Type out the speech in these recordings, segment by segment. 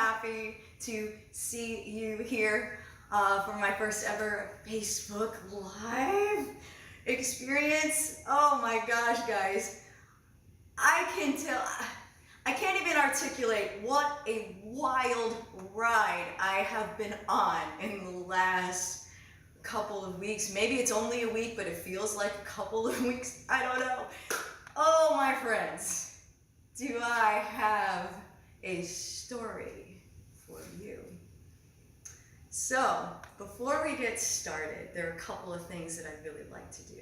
happy to see you here for my first ever Facebook Live experience. Oh my gosh, guys. I can't even articulate what a wild ride I have been on in the last couple of weeks. Maybe it's only a week, but it feels like a couple of weeks. I don't know. Oh, my friends, do I have a story for you. So, before we get started, there are a couple of things that I'd really like to do.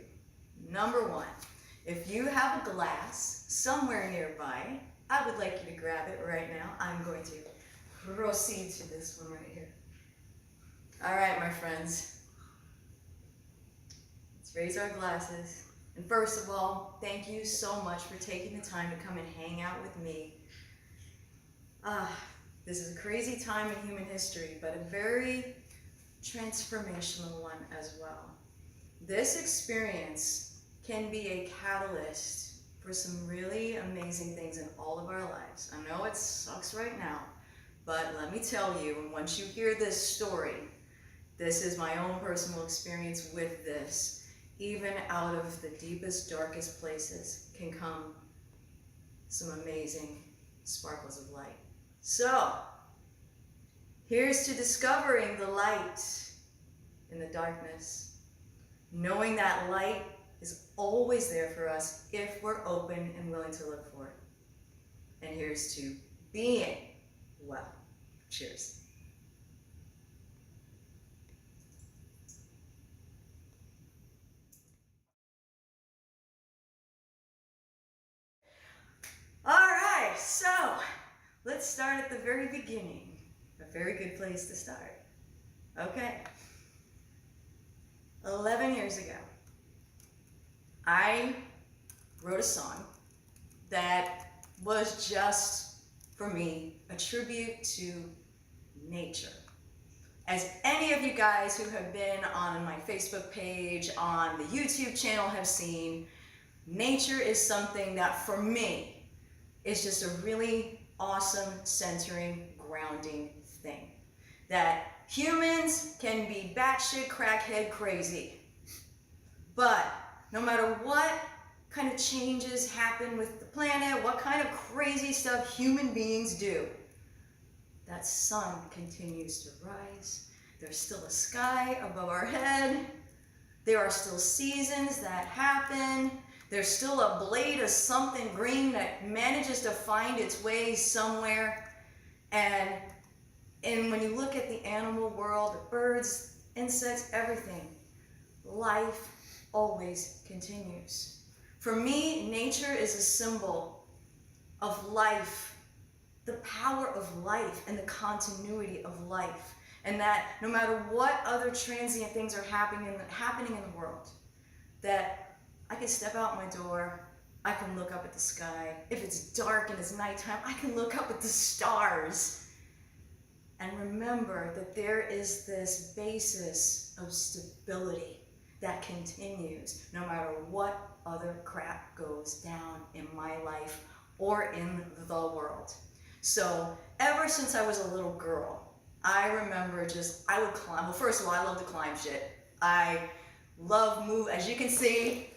Number one, if you have a glass somewhere nearby, I would like you to grab it right now. I'm going to proceed to this one right here. All right, my friends. Let's raise our glasses. And first of all, thank you so much for taking the time to come and hang out with me. This is a crazy time in human history, but a very transformational one as well. This experience can be a catalyst for some really amazing things in all of our lives. I know it sucks right now, but let me tell you, and once you hear this story, this is my own personal experience with this. Even out of the deepest, darkest places can come some amazing sparkles of light. So, here's to discovering the light in the darkness, knowing that light is always there for us if we're open and willing to look for it. And here's to being well. Cheers. All right, so let's start at the very beginning. A very good place to start. Okay. 11 years ago, I wrote a song that was just, for me, a tribute to nature. As any of you guys who have been on my Facebook page, on the YouTube channel have seen, nature is something that, for me, is just a really awesome, centering, grounding thing. That humans can be batshit crackhead crazy, but no matter what kind of changes happen with the planet, what kind of crazy stuff human beings do, that sun continues to rise. There's still a sky above our head. There are still seasons that happen. There's still a blade of something green that manages to find its way somewhere. And when you look at the animal world, the birds, insects, everything, life always continues. For me, nature is a symbol of life, the power of life and the continuity of life. And that no matter what other transient things are happening in the world, that I can step out my door, I can look up at the sky. If it's dark and it's nighttime, I can look up at the stars and remember that there is this basis of stability that continues no matter what other crap goes down in my life or in the world. So ever since I was a little girl, I remember I would climb. Well, first of all, I love to climb shit. I love as you can see,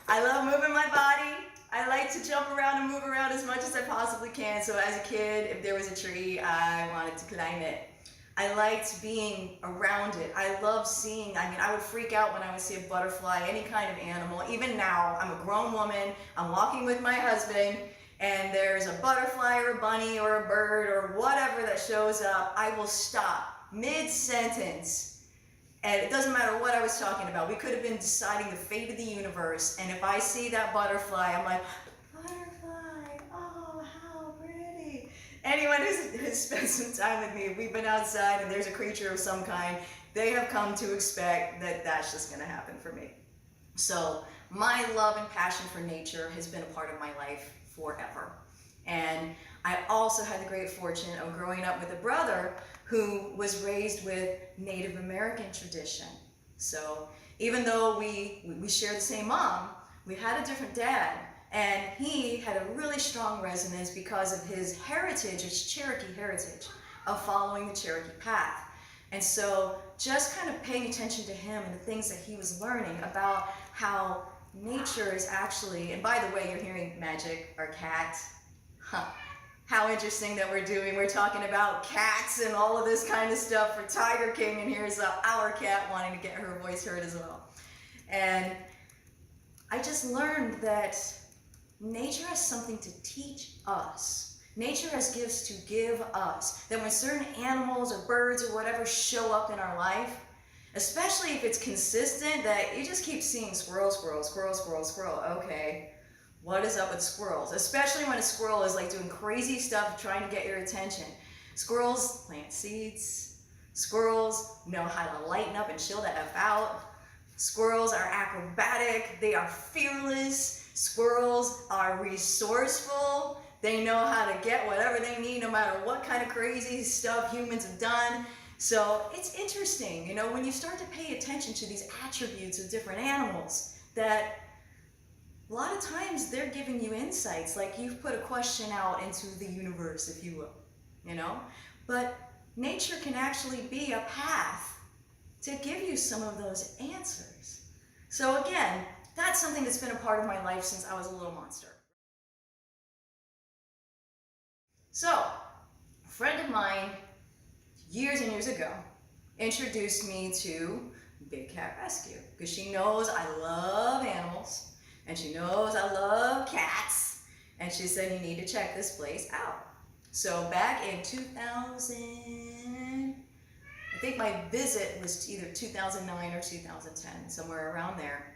I love moving my body. I like to jump around and move around as much as I possibly can. So as a kid, if there was a tree, I wanted to climb it. I liked being around it. I love seeing, I would freak out when I would see a butterfly, any kind of animal. Even now, I'm a grown woman, I'm walking with my husband, and there's a butterfly or a bunny or a bird or whatever that shows up, I will stop mid-sentence. And it doesn't matter what I was talking about. We could have been deciding the fate of the universe. And if I see that butterfly, I'm like, butterfly, oh, how pretty. Anyone who's spent some time with me, if we've been outside and there's a creature of some kind, they have come to expect that that's just going to happen for me. So my love and passion for nature has been a part of my life forever. And I also had the great fortune of growing up with a brother who was raised with Native American tradition. So even though we share the same mom, we had a different dad. And he had a really strong resonance because of his heritage, his Cherokee heritage, of following the Cherokee path. And so just kind of paying attention to him and the things that he was learning about how nature is actually, and by the way, you're hearing magic or cat. Huh. How interesting that we're talking about cats and all of this kind of stuff for Tiger King, and here's our cat wanting to get her voice heard as well. And I just learned that nature has something to teach us. Nature has gifts to give us. That when certain animals or birds or whatever show up in our life, especially if it's consistent, that you just keep seeing squirrel, squirrel, squirrel, squirrel, squirrel. Okay, what is up with squirrels? Especially when a squirrel is like doing crazy stuff trying to get your attention. Squirrels plant seeds. Squirrels know how to lighten up and chill the F out. Squirrels are acrobatic. They are fearless. Squirrels are resourceful. They know how to get whatever they need no matter what kind of crazy stuff humans have done. So it's interesting, you know, when you start to pay attention to these attributes of different animals, that a lot of times they're giving you insights, like you've put a question out into the universe, if you will, you know? But nature can actually be a path to give you some of those answers. So again, that's something that's been a part of my life since I was a little monster. So, a friend of mine, years and years ago, introduced me to Big Cat Resue, because she knows I love animals, and she knows I love cats, and she said, you need to check this place out. So back in 2000, I think my visit was either 2009 or 2010, somewhere around there.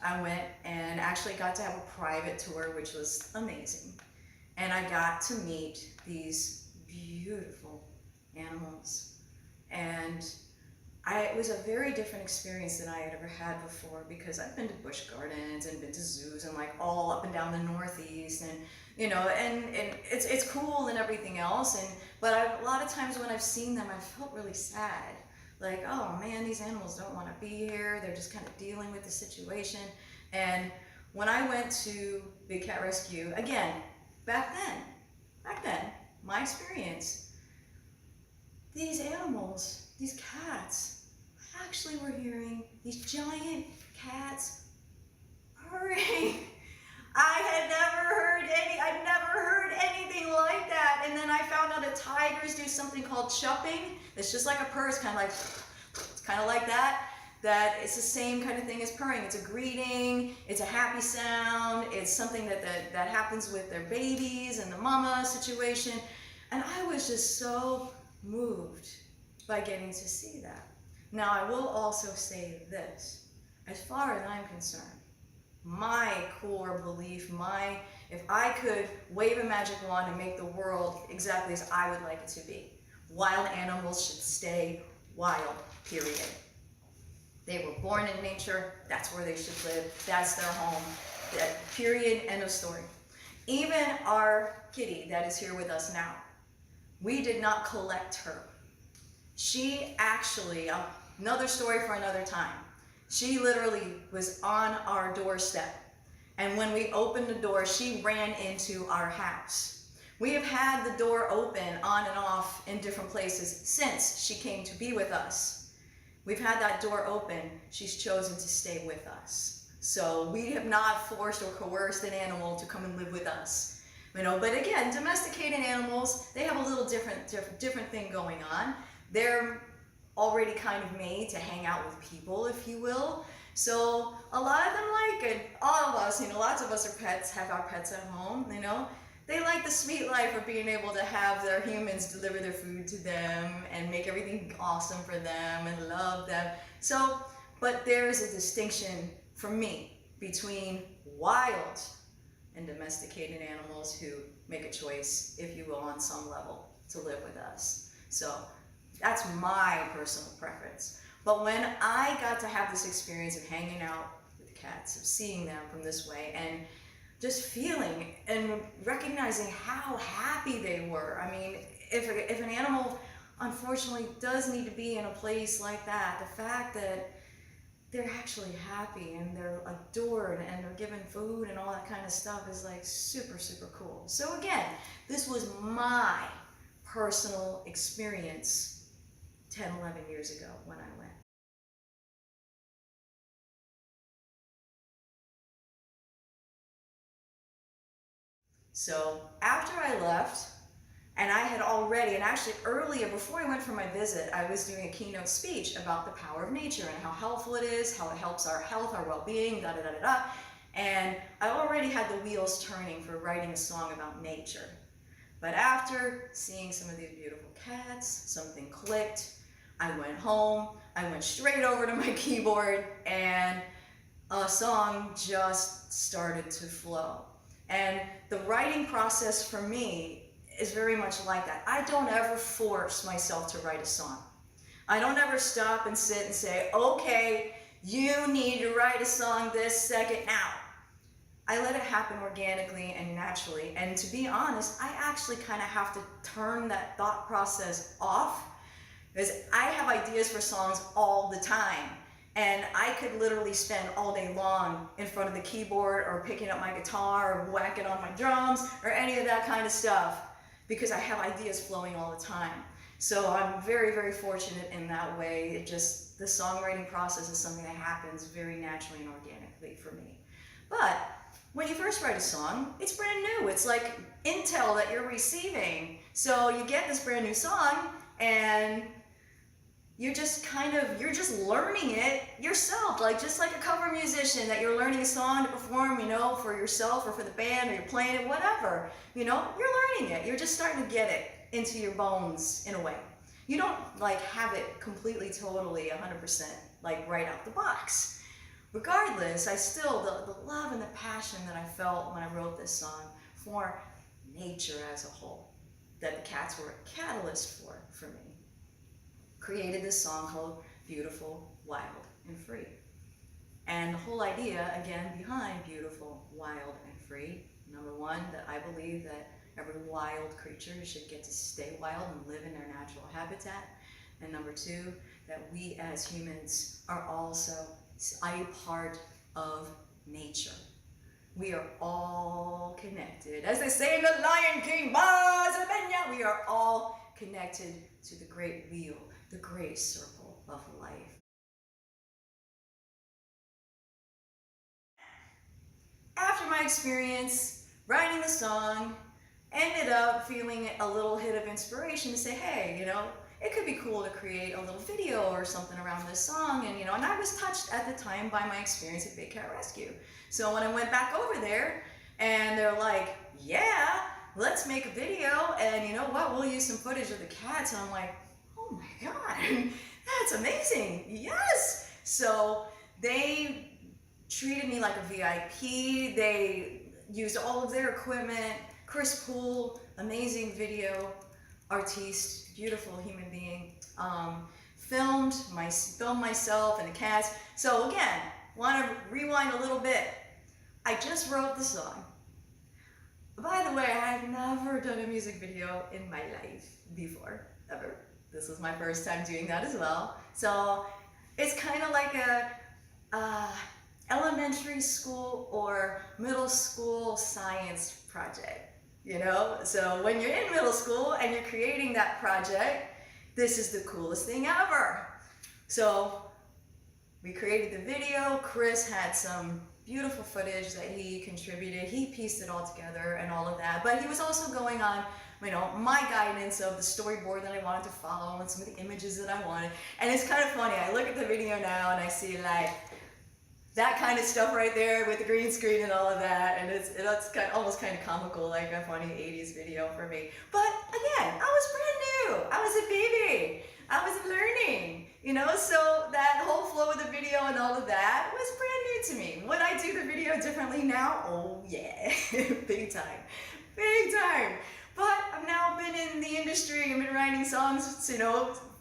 I went and actually got to have a private tour, which was amazing. And I got to meet these beautiful animals. And it was a very different experience than I had ever had before, because I've been to busch gardens and been to zoos and like all up and down the Northeast, and you know, and it's cool and everything else. But a lot of times when I've seen them, I felt really sad. Like, oh man, these animals don't want to be here. They're just kind of dealing with the situation. And when I went to Big Cat Resue, again, back then, my experience, these animals, these cats, I actually were hearing these giant cats purring. I'd never heard anything like that. And then I found out that tigers do something called chupping. It's just like a purr, it's kind of like that. That it's the same kind of thing as purring. It's a greeting, it's a happy sound, it's something that happens with their babies and the mama situation. And I was just so moved by getting to see that. Now I will also say this, as far as I'm concerned, my core belief, if I could wave a magic wand and make the world exactly as I would like it to be, wild animals should stay wild, period. They were born in nature, that's where they should live, that's their home, period, end of story. Even our kitty that is here with us now, we did not collect her. She actually, another story for another time, she literally was on our doorstep. And when we opened the door, she ran into our house. We have had the door open on and off in different places since she came to be with us. We've had that door open. She's chosen to stay with us. So we have not forced or coerced an animal to come and live with us. You know, but again, domesticated animals, they have a little different thing going on. They're already kind of made to hang out with people, if you will. So a lot of them like it. All of us, you know, lots of us are pets, have our pets at home, you know. They like the sweet life of being able to have their humans deliver their food to them and make everything awesome for them and love them. So, but there is a distinction for me between wild and domesticated animals who make a choice, if you will, on some level to live with us. So that's my personal preference. But when I got to have this experience of hanging out with cats, of seeing them from this way, and just feeling and recognizing how happy they were. I mean, if an animal unfortunately does need to be in a place like that, the fact that they're actually happy and they're adored and they're given food and all that kind of stuff is like super, super cool. So again, this was my personal experience 10, 11 years ago when I went. So after I left, and I had already, and actually earlier, before I went for my visit, I was doing a keynote speech about the power of nature and how helpful it is, how it helps our health, our well-being, da da da da da. And I already had the wheels turning for writing a song about nature. But after seeing some of these beautiful cats, something clicked. I went home, I went straight over to my keyboard, and a song just started to flow. And the writing process for me is very much like that. I don't ever force myself to write a song. I don't ever stop and sit and say, okay, you need to write a song this second now. I let it happen organically and naturally. And to be honest, I actually kind of have to turn that thought process off, because I have ideas for songs all the time. And I could literally spend all day long in front of the keyboard or picking up my guitar or whacking on my drums or any of that kind of stuff, because I have ideas flowing all the time. So I'm very, very fortunate in that way. It just, the songwriting process is something that happens very naturally and organically for me. But when you first write a song, it's brand new. It's like intel that you're receiving. So you get this brand new song and you're just you're just learning it yourself, just like a cover musician that you're learning a song to perform, for yourself or for the band, or you're playing it, whatever, you're learning it. You're just starting to get it into your bones in a way. You don't have it completely, totally, 100%, right out the box. Regardless, I still, the love and the passion that I felt when I wrote this song for nature as a whole, that the cats were a catalyst for me, created this song called Beautiful, Wild, and Free. And the whole idea, again, behind Beautiful, Wild, and Free, number one, that I believe that every wild creature should get to stay wild and live in their natural habitat. And number two, that we as humans are also a part of nature. We are all connected. As they say in The Lion King, we are all connected to the great wheel, the great circle of life. After my experience writing the song, ended up feeling a little hit of inspiration to say, hey, it could be cool to create a little video or something around this song. And I was touched at the time by my experience at Big Cat Resue. So when I went back over there and they're like, yeah, let's make a video, and you know what, we'll use some footage of the cats. And I'm like, oh my God, that's amazing, yes! So they treated me like a VIP. They used all of their equipment. Chris Poole, amazing video artiste, beautiful human being, filmed myself and the cats. So again, want to rewind a little bit. I just wrote the song. By the way, I had never done a music video in my life before, ever. This was my first time doing that as well. So it's kind of like a elementary school or middle school science project. So when you're in middle school and you're creating that project, this is the coolest thing ever. So we created the video. Chris had some beautiful footage that he contributed. He pieced it all together and all of that. But he was also going on, my guidance of the storyboard that I wanted to follow and some of the images that I wanted. And it's kind of funny. I look at the video now and I see that kind of stuff right there with the green screen and all of that, and it's almost kind of comical, like a funny 80s video for me. But again, I was brand new. I was a baby. I was learning, so that whole flow of the video and all of that was brand new to me. Would I do the video differently now? Oh yeah, big time, big time. But I've now been in the industry. I've been writing songs,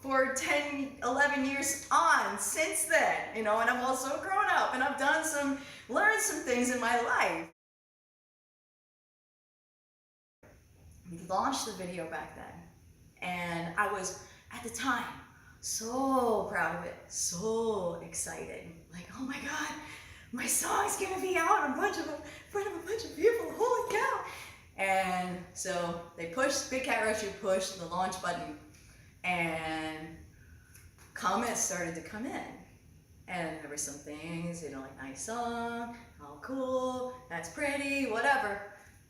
for 10, 11 years on since then, and I'm also grown up and I've learned some things in my life. We launched the video back then, and I was, at the time, so proud of it, so excited. Oh my God, my song's gonna be out in front of a bunch of people, holy cow. And so Big Cat Resue pushed the launch button, and comments started to come in. And there were some things, like nice song, how cool, that's pretty, whatever.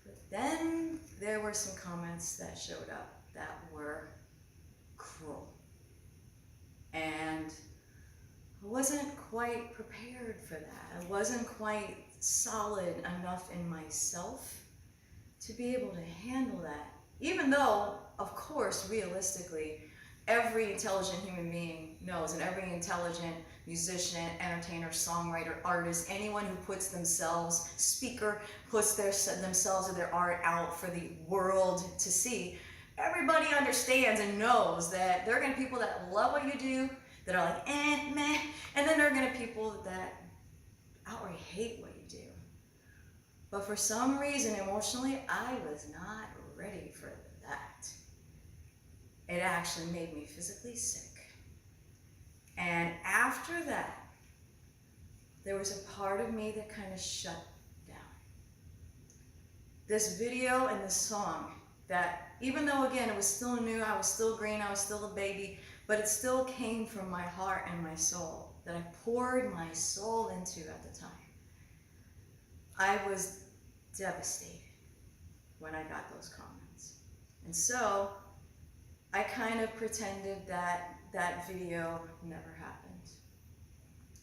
But then there were some comments that showed up that were cruel. And I wasn't quite prepared for that. I wasn't quite solid enough in myself to be able to handle that. Even though, of course, realistically, every intelligent human being knows, and every intelligent musician, entertainer, songwriter, artist, anyone who puts themselves, speaker, puts themselves or their art out for the world to see, everybody understands and knows that there are going to be people that love what you do, that are like, meh, and then there are going to be people that outright hate what you do. But for some reason, emotionally, I was not ready for that. It actually made me physically sick. And after that, there was a part of me that kind of shut down. This video and this song that, even though again, it was still new, I was still green, I was still a baby, but it still came from my heart and my soul, that I poured my soul into at the time. I was devastated when I got those comments. And so I kind of pretended that that video never happened.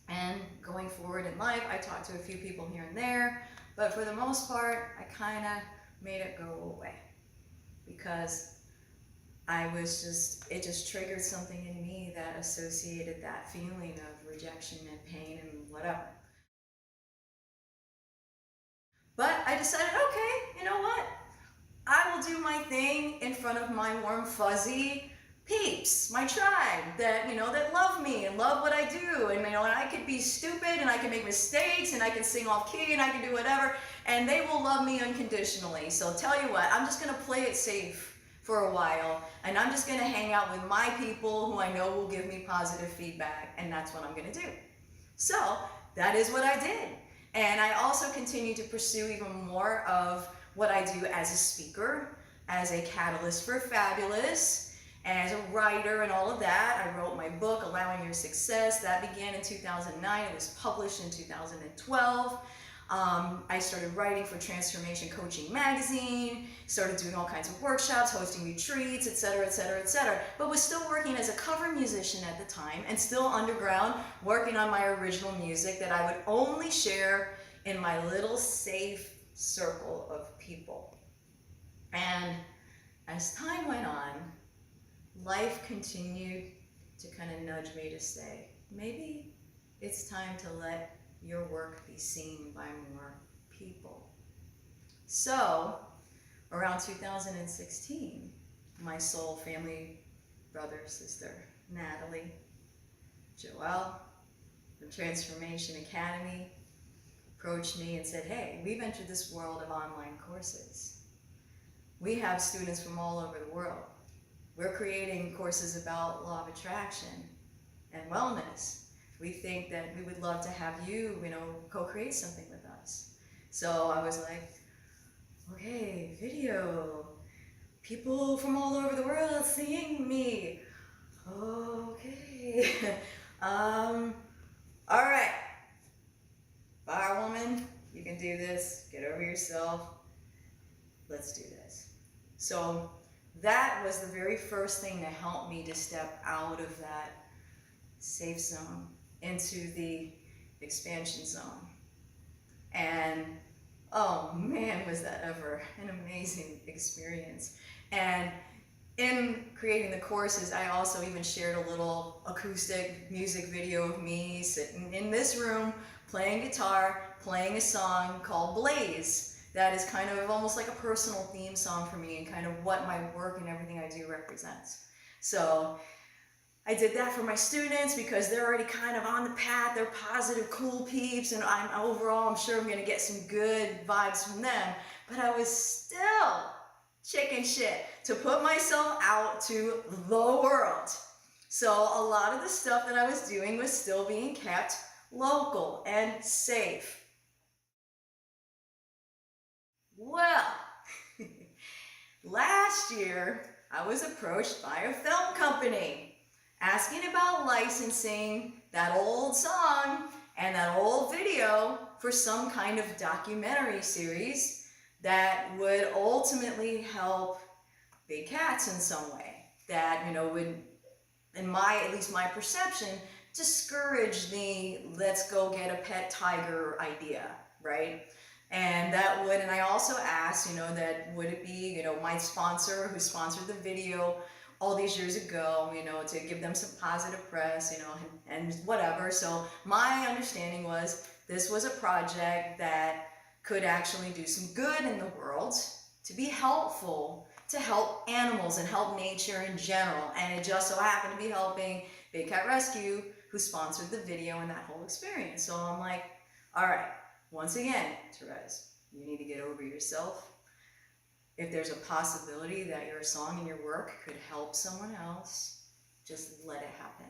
And going forward in life, I talked to a few people here and there, but for the most part, I kind of made it go away because it just triggered something in me that associated that feeling of rejection and pain and whatever. But I decided, okay, you know what? I will do my thing in front of my warm, fuzzy peeps, my tribe that, that love me and love what I do. And, and I could be stupid and I can make mistakes and I can sing off key and I can do whatever. And they will love me unconditionally. So tell you what, I'm just going to play it safe for a while. And I'm just going to hang out with my people who I know will give me positive feedback. And that's what I'm going to do. So that is what I did. And I also continue to pursue even more of what I do as a speaker, as a catalyst for fabulous, as a writer and all of that. I wrote my book, Allowing Your Success. That began in 2009. It was published in 2012. I started writing for Transformation Coaching Magazine, started doing all kinds of workshops, hosting retreats, etc., etc., etc. But was still working as a cover musician at the time and still underground, working on my original music that I would only share in my little safe circle of people. And as time went on, life continued to kind of nudge me to say, maybe it's time to let your work be seen by more people. So, around 2016, my soul family, brother, sister, Natalie, Joelle, from Transformation Academy, approached me and said, hey, we've entered this world of online courses. We have students from all over the world. We're creating courses about law of attraction and wellness. We think that we would love to have you, co-create something with us. So I was like, okay, video, people from all over the world seeing me. Okay, all right, Firewoman, you can do this, get over yourself, let's do this. So that was the very first thing that helped me to step out of that safe zone into the expansion zone. And oh man, was that ever an amazing experience. And in creating the courses, I also even shared a little acoustic music video of me sitting in this room, playing guitar, playing a song called Blaze. That is kind of almost like a personal theme song for me and kind of what my work and everything I do represents. So I did that for my students because they're already kind of on the path. They're positive, cool peeps, and I'm sure I'm going to get some good vibes from them. But I was still chicken shit to put myself out to the world. So a lot of the stuff that I was doing was still being kept local and safe. Well, last year I was approached by a film company asking about licensing that old song and that old video for some kind of documentary series that would ultimately help big cats in some way. That, would, in at least my perception, discourage the let's go get a pet tiger idea, right? And that would, and I also asked, that would it be, my sponsor who sponsored the video all these years ago, to give them some positive press, and whatever. So my understanding was this was a project that could actually do some good in the world, to be helpful, to help animals and help nature in general. And it just so happened to be helping Big Cat Resue, who sponsored the video and that whole experience. So I'm like, all right, once again, Terez, you need to get over yourself. If there's a possibility that your song and your work could help someone else, just let it happen.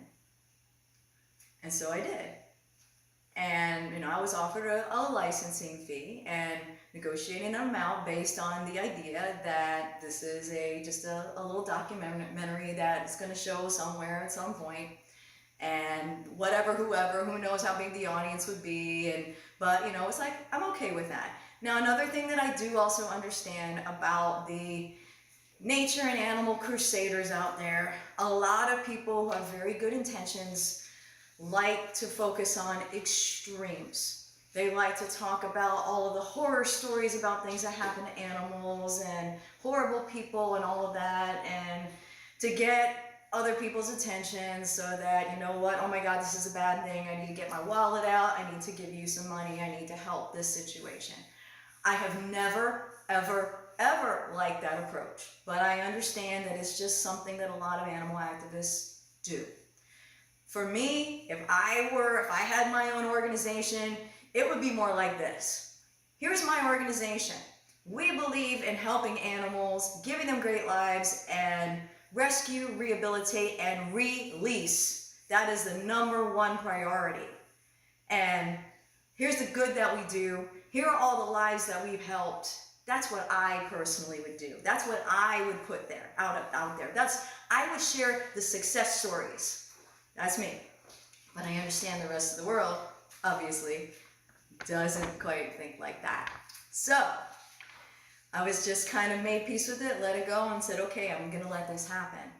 And so I did. And, I was offered a licensing fee and negotiating an amount based on the idea that this is just a little documentary that is going to show somewhere at some point. And who knows how big the audience would be. But it's like, I'm okay with that. Now, another thing that I do also understand about the nature and animal crusaders out there, a lot of people who have very good intentions like to focus on extremes. They like to talk about all of the horror stories about things that happen to animals and horrible people and all of that, and to get other people's attention so that, oh my God, this is a bad thing. I need to get my wallet out. I need to give you some money. I need to help this situation. I have never, ever, ever liked that approach, but I understand that it's just something that a lot of animal activists do. For me, if I had my own organization, it would be more like this. Here's my organization. We believe in helping animals, giving them great lives, and rescue, rehabilitate, and release. That is the #1 priority. And here's the good that we do. Here are all the lives that we've helped. That's what I personally would do. That's what I would put there, out there. I would share the success stories. That's me. But I understand the rest of the world, obviously, doesn't quite think like that. So I was just kind of made peace with it, let it go, and said, okay, I'm going to let this happen.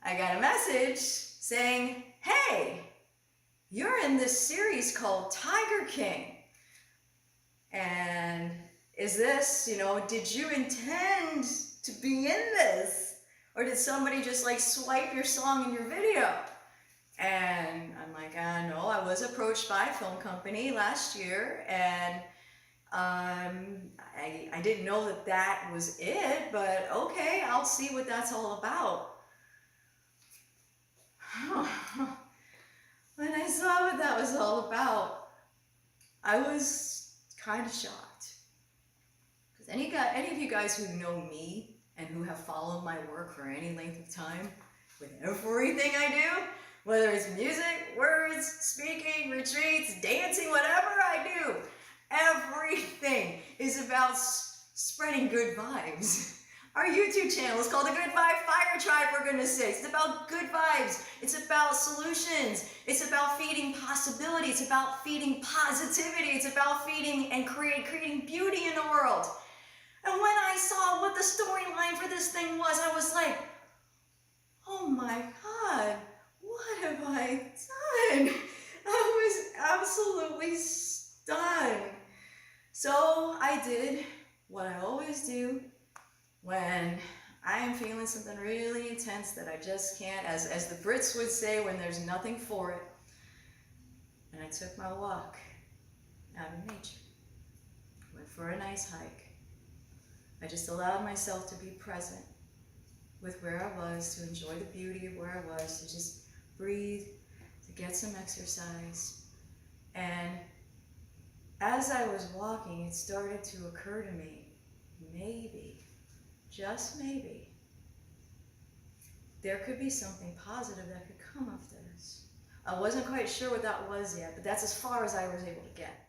I got a message saying, hey, you're in this series called Tiger King. And is this, did you intend to be in this? Or did somebody just swipe your song in your video? And I'm like, no, I was approached by a film company last year, and I didn't know that was it, but okay, I'll see what that's all about. When I saw what that was all about, I was kind of shocked. Because any of you guys who know me and who have followed my work for any length of time, with everything I do, whether it's music, words, speaking, retreats, dancing, whatever I do, everything is about spreading good vibes. Our YouTube channel is called the Good Vibe Fire Tribe, for goodness sakes. It's about good vibes. It's about solutions. It's about feeding possibility. It's about feeding positivity. It's about feeding and creating beauty in the world. And when I saw what the storyline for this thing was, I was like, oh my God, what have I done? I was absolutely stunned. So I did what I always do when I am feeling something really intense that I just can't, as the Brits would say, when there's nothing for it. And I took my walk out in nature. Went for a nice hike. I just allowed myself to be present with where I was, to enjoy the beauty of where I was, to just breathe, to get some exercise. And as I was walking, it started to occur to me, maybe, just maybe, there could be something positive that could come of this. I wasn't quite sure what that was yet, but that's as far as I was able to get.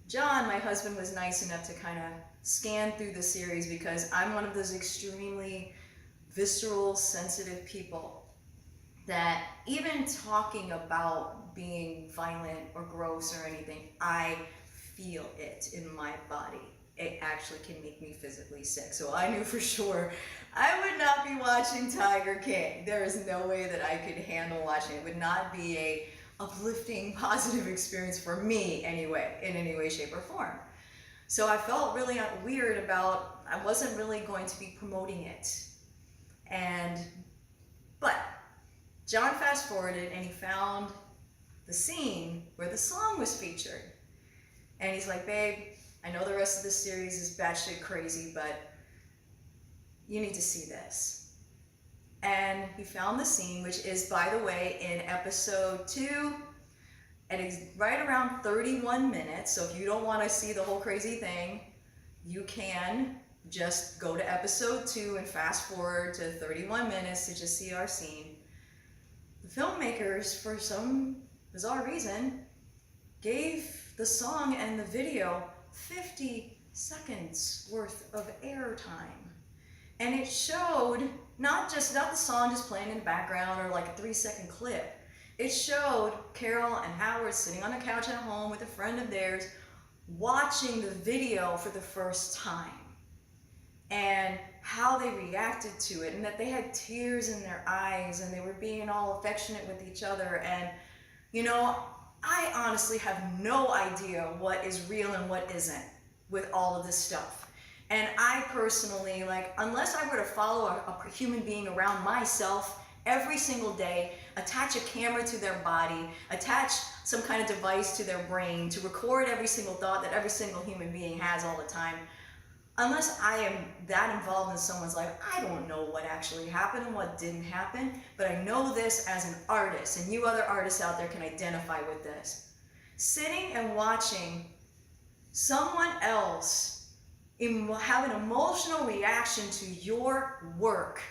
John, my husband, was nice enough to kind of scan through the series because I'm one of those extremely visceral, sensitive people that even talking about being violent or gross or anything, I feel it in my body. It actually can make me physically sick. So I knew for sure I would not be watching Tiger King. There is no way that I could handle watching it. It would not be a uplifting, positive experience for me anyway, in any way, shape, or form. So I felt really weird about, I wasn't really going to be promoting it. But John fast forwarded and he found the scene where the song was featured. And he's like, babe, I know the rest of this series is batshit crazy, but you need to see this. And he found the scene, which is, by the way, in episode 2, and it's right around 31 minutes. So if you don't want to see the whole crazy thing, you can just go to episode 2 and fast forward to 31 minutes to just see our scene. The filmmakers, for some bizarre reason, gave the song and the video 50 seconds worth of airtime. And it showed not the song just playing in the background or like a 3-second clip. It showed Carol and Howard sitting on a couch at home with a friend of theirs watching the video for the first time and how they reacted to it, and that they had tears in their eyes and they were being all affectionate with each other. And you know, I honestly have no idea what is real and what isn't with all of this stuff. And I personally, like, unless I were to follow a human being around myself every single day, attach a camera to their body, attach some kind of device to their brain to record every single thought that every single human being has all the time, unless I am that involved in someone's life, I don't know what actually happened and what didn't happen. But I know this as an artist, and you other artists out there can identify with this. Sitting and watching someone else have an emotional reaction to your work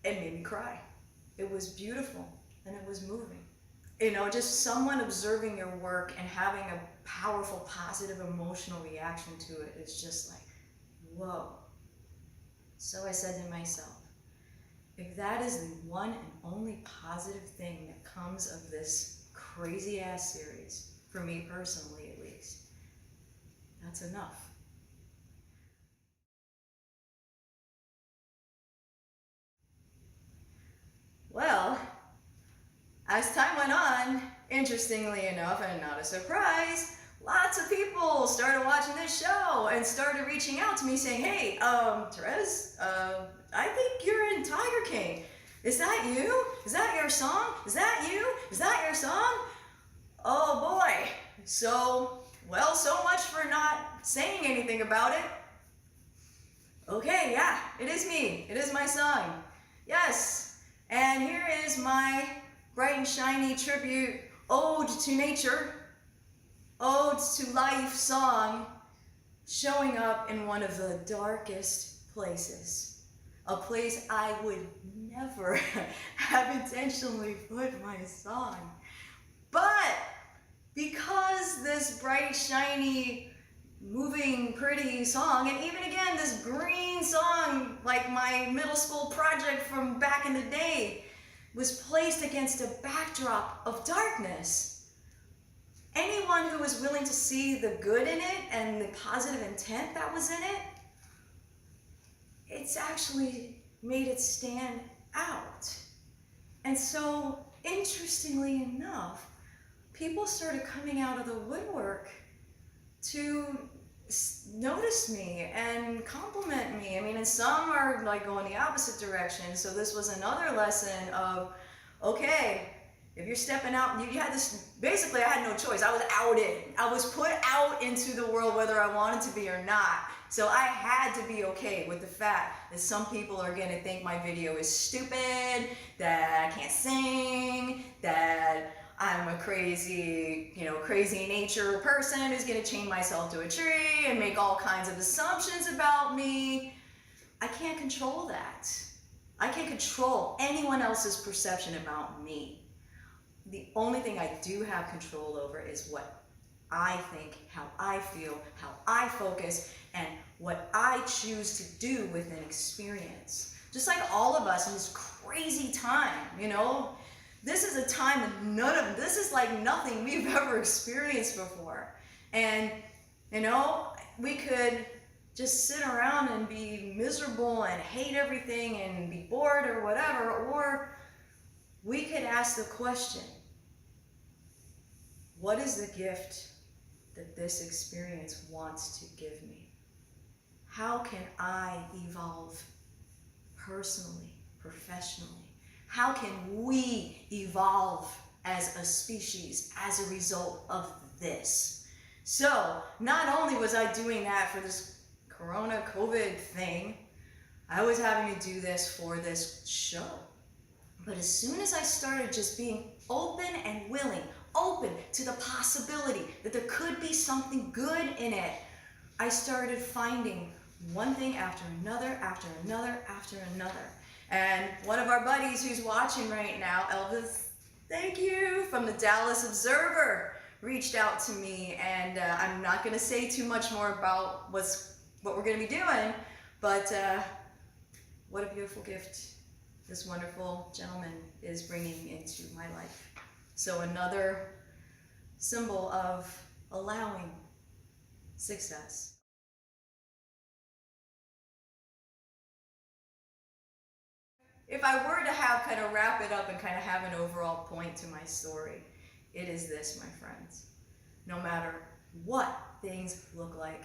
it made me cry. It was beautiful and it was moving. You know, just someone observing your work and having a powerful, positive, emotional reaction to it is just like, whoa. So I said to myself, if that is the one and only positive thing that comes of this crazy ass series, for me personally at least, that's enough. Well, as time went on, interestingly enough, and not a surprise, lots of people started watching this show and started reaching out to me saying, hey, Terez, I think you're in Tiger King. Is that you? Is that your song? Is that you? Is that your song? Oh boy. So much for not saying anything about it. Okay, yeah, it is me. It is my song. Yes. And here is my bright and shiny tribute, ode to nature, ode to life song, showing up in one of the darkest places. A place I would never have intentionally put my song. But because this bright, shiny, moving, pretty song, and even again, this green song, like my middle school project from back in the day, was placed against a backdrop of darkness. Anyone who was willing to see the good in it and the positive intent that was in it, it's actually made it stand out. And so, interestingly enough, people started coming out of the woodwork to notice me and compliment me. I mean, and some are like going the opposite direction. So this was another lesson of, okay, if you're stepping out, you had this, basically I had no choice. I was outed. I was put out into the world whether I wanted to be or not. So I had to be okay with the fact that some people are going to think my video is stupid, that I can't sing, that I'm a crazy nature person who's going to chain myself to a tree and make all kinds of assumptions about me. I can't control that. I can't control anyone else's perception about me. The only thing I do have control over is what I think, how I feel, how I focus, and what I choose to do with an experience. Just like all of us in this crazy time, you know? This is a time of this is like nothing we've ever experienced before. And, you know, we could just sit around and be miserable and hate everything and be bored or whatever, or we could ask the question, what is the gift that this experience wants to give me? How can I evolve personally, professionally? How can we evolve as a species as a result of this? So, not only was I doing that for this Corona COVID thing, I was having to do this for this show. But as soon as I started just being open and willing, open to the possibility that there could be something good in it, I started finding one thing after another, after another, after another. And one of our buddies who's watching right now, Elvis, thank you, from the Dallas Observer, reached out to me. And I'm not going to say too much more about what we're going to be doing, but what a beautiful gift this wonderful gentleman is bringing into my life. So another symbol of allowing success. If I were to kind of wrap it up and kind of have an overall point to my story, it is this, my friends. No matter what things look like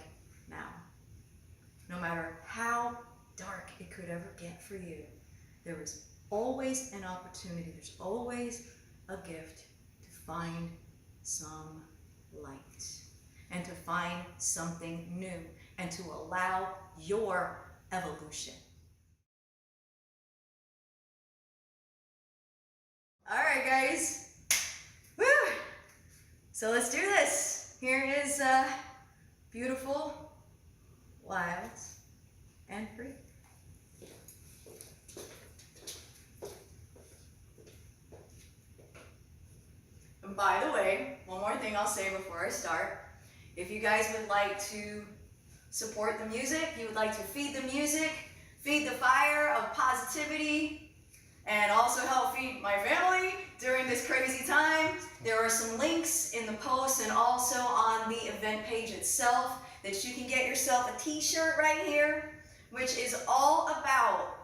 now, no matter how dark it could ever get for you, there is always an opportunity, there's always a gift to find some light and to find something new and to allow your evolution. All right, guys. Woo! So let's do this. Here is beautiful, wild, and free. And by the way, one more thing I'll say before I start. If you guys would like to support the music, you would like to feed the music, feed the fire of positivity, and also help feed my family during this crazy time, there are some links in the post and also on the event page itself that you can get yourself a t-shirt right here, which is all about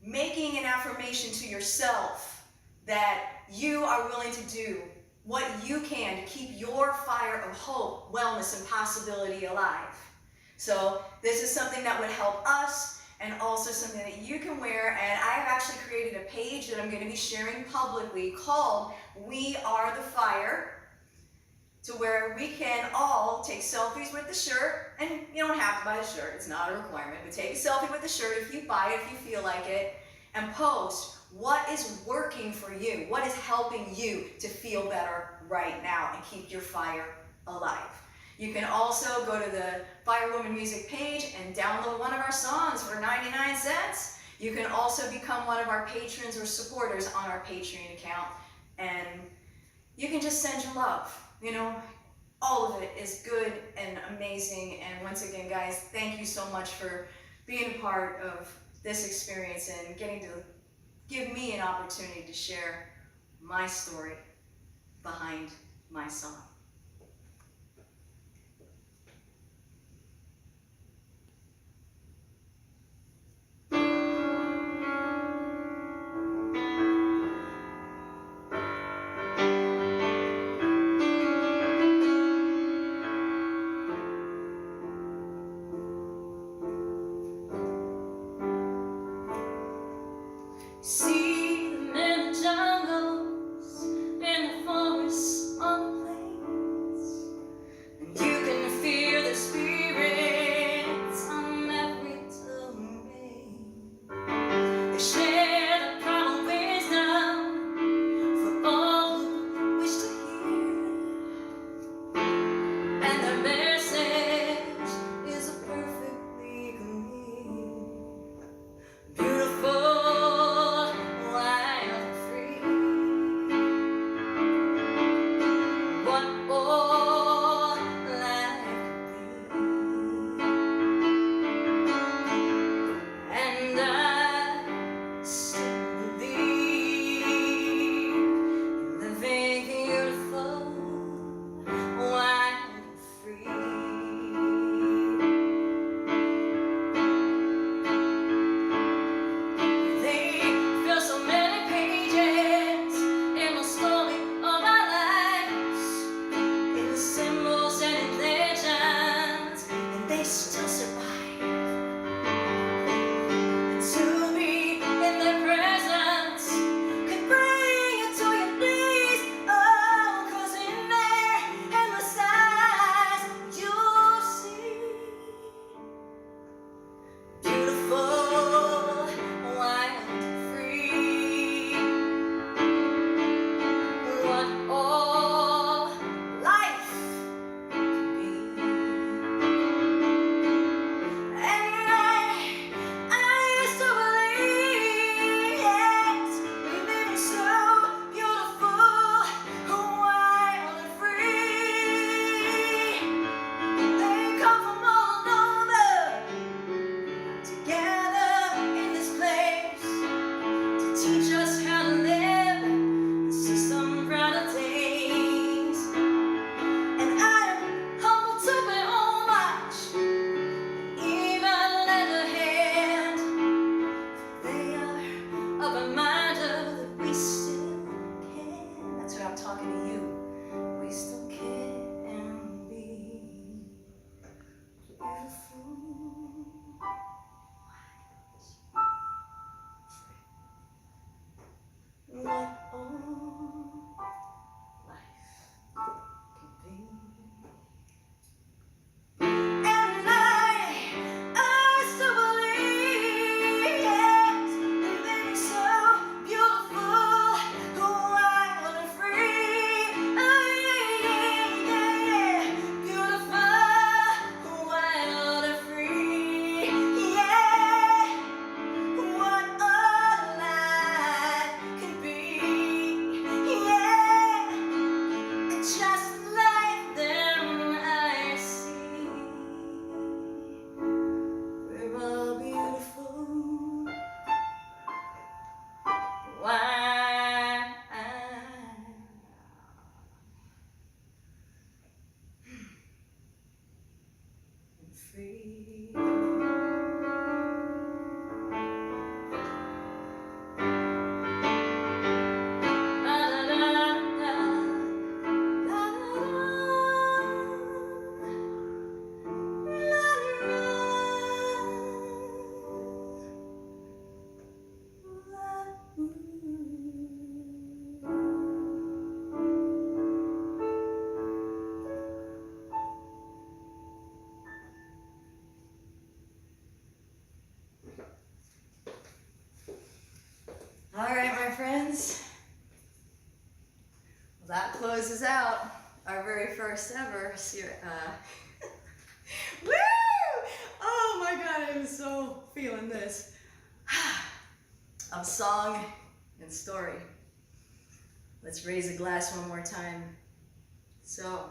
making an affirmation to yourself that you are willing to do what you can to keep your fire of hope, wellness, and possibility alive. So this is something that would help us and also something that you can wear. And I have actually created a page that I'm going to be sharing publicly called We Are the Fire, to where we can all take selfies with the shirt. And you don't have to buy the shirt, it's not a requirement, but take a selfie with the shirt if you buy it, if you feel like it, and post what is working for you, what is helping you to feel better right now and keep your fire alive. You can also go to the Firewoman music page and download one of our songs for 99 cents. You can also become one of our patrons or supporters on our Patreon account. And you can just send your love. You know, all of it is good and amazing. And once again, guys, thank you so much for being a part of this experience and getting to give me an opportunity to share my story behind my song. See them in the jungles, in the forests, on the plains. talking to you. We still can be beautiful. What all life can be. And I still believe, yes, in being so beautiful, wild and free. Oh yeah, yeah, yeah, beautiful, wild and free. Yeah, what all life can be. Yeah, just like them I see. We're all beautiful. Why and free. La la la la, la la la All right, my friends. Well, that closes out our very first ever Woo! Oh my God, I'm so feeling this. Of song and story. Let's raise a glass one more time. So,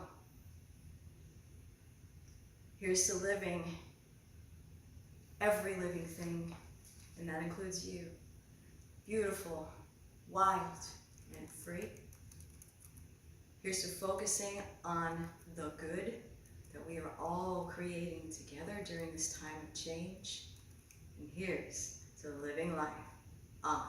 here's to living every living thing, and that includes you. Beautiful, wild, and free. Here's to focusing on the good that we are all creating together during this time of change. And here's to living life on